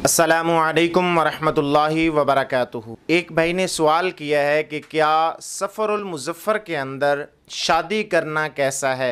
अस्सलामु अलैकुम वरहमतुल्लाहि वबरकातुहू। एक भाई ने सवाल किया है कि क्या सफ़रुल मुज़फ़्फ़र के अंदर शादी करना कैसा है।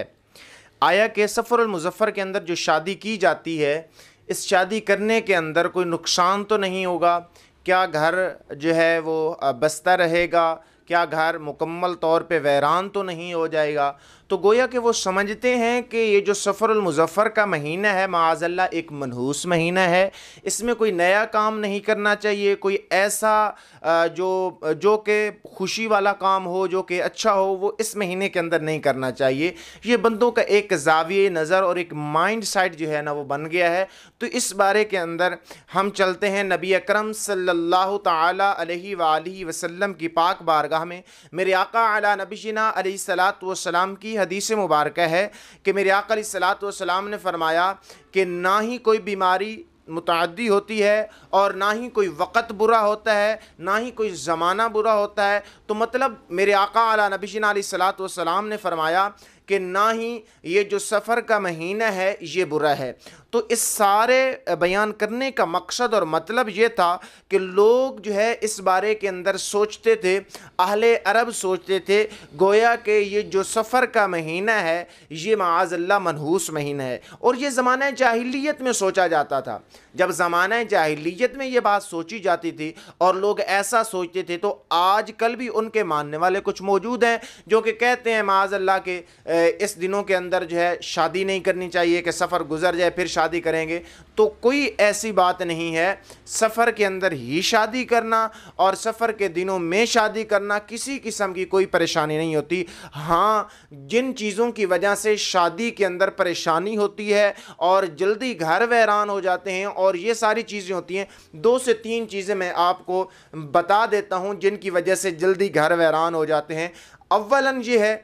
आया कि सफ़रुल मुज़फ़्फ़र के अंदर जो शादी की जाती है, इस शादी करने के अंदर कोई नुकसान तो नहीं होगा? क्या घर जो है वो बसता रहेगा? क्या घर मुकम्मल तौर पे वैरान तो नहीं हो जाएगा? तो गोया कि वो समझते हैं कि ये जो सफ़रुल मुज़फ़्फ़र का महीना है, माअज़ल्लाह एक मनहूस महीना है। इसमें कोई नया काम नहीं करना चाहिए, कोई ऐसा जो कि खुशी वाला काम हो, जो कि अच्छा हो, वो इस महीने के अंदर नहीं करना चाहिए। ये बंदों का एक ज़ाविये नज़र और एक माइंड सेट जो है ना वो बन गया है। तो इस बारे के अंदर हम चलते हैं नबी अकरम सल्लल्लाहु ताला अलैहि वालिहि वसल्लम की पाक बारगाह में। मेरे आका अला नबीना अलैहिस्सलातु वस्सलाम की हदीस मुबारक है कि मेरे आका अलैहिस्सलातु वस्सलाम ने फरमाया कि ना ही कोई बीमारी मुतअद्दी होती है और ना ही कोई वक़्त बुरा होता है, ना ही कोई ज़माना बुरा होता है। तो मतलब मेरे आका अला नबीना अलैहिस्सलातु वस्सलाम ने फरमाया कि ना ही ये जो सफ़र का महीना है ये बुरा है। तो इस सारे बयान करने का मकसद और मतलब ये था कि लोग जो है इस बारे के अंदर सोचते थे, अहले अरब सोचते थे गोया कि ये जो सफ़र का महीना है ये माअज़ल्लाह मनहूस महीना है। और ये ज़माना जाहिलियत में सोचा जाता था। जब ज़माना जाहिलियत में ये बात सोची जाती थी और लोग ऐसा सोचते थे, तो आज कल भी उनके मानने वाले कुछ मौजूद हैं जो कि कहते हैं माअज़ल्लाह के इस दिनों के अंदर जो है शादी नहीं करनी चाहिए, कि सफ़र गुजर जाए फिर शादी करेंगे। तो कोई ऐसी बात नहीं है। सफ़र के अंदर ही शादी करना और सफ़र के दिनों में शादी करना किसी किस्म की कोई परेशानी नहीं होती। हाँ, जिन चीज़ों की वजह से शादी के अंदर परेशानी होती है और जल्दी घर वैरान हो जाते हैं, और ये सारी चीज़ें होती हैं, 2 से 3 चीज़ें मैं आपको बता देता हूँ जिनकी वजह से जल्दी घर वैरान हो जाते हैं। अव्वलन ये है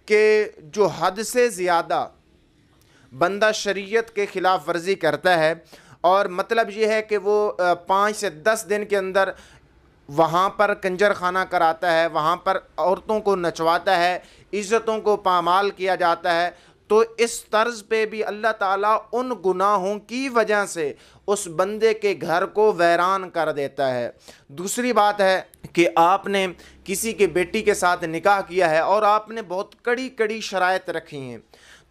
कि जो हद से ज़्यादा बंदा शरीयत के ख़िलाफ़ वर्जी करता है, और मतलब ये है कि वो 5 से 10 दिन के अंदर वहाँ पर कंजर खाना कराता है, वहाँ पर औरतों को नचवाता है, इज़्ज़तों को पामाल किया जाता है, तो इस तर्ज़ पे भी अल्लाह ताला उन गुनाहों की वजह से उस बंदे के घर को वैरान कर देता है। दूसरी बात है कि आपने किसी के बेटी के साथ निकाह किया है और आपने बहुत कड़ी कड़ी शराइत रखी हैं,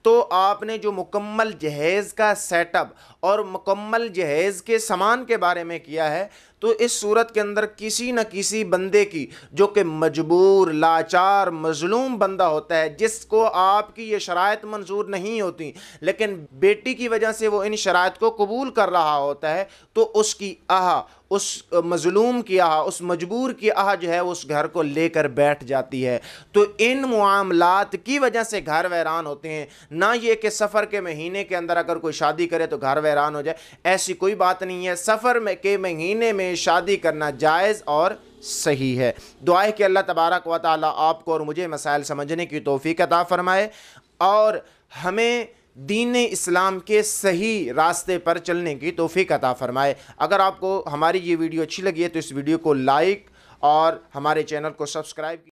तो आपने जो मुकम्मल जहेज़ का सेटअप और मुकम्मल जहेज़ के सामान के बारे में किया है, तो इस सूरत के अंदर किसी न किसी बंदे की जो कि मजबूर, लाचार, मजलूम बंदा होता है, जिसको आपकी ये शराइत मंजूर नहीं होती, लेकिन बेटी की वजह से वो इन शराइत को कबूल कर रहा होता है, तो उसकी आह, उस मजलूम की आह, उस मजबूर की आह जो है उस घर को लेकर बैठ जाती है। तो इन मुआमलात की वजह से घर वैरान होते हैं। ना ये कि सफ़र के महीने के अंदर अगर कोई शादी करे तो घर वैरान हो जाए, ऐसी कोई बात नहीं है। सफ़र के महीने में शादी करना जायज़ और सही है। दुआ है कि अल्लाह तबारक व तआला आपको और मुझे मसाइल समझने की तौफीक अता फ़रमाए और हमें दीन इस्लाम के सही रास्ते पर चलने की तौफीक अता फ़रमाए। अगर आपको हमारी ये वीडियो अच्छी लगी है तो इस वीडियो को लाइक और हमारे चैनल को सब्सक्राइब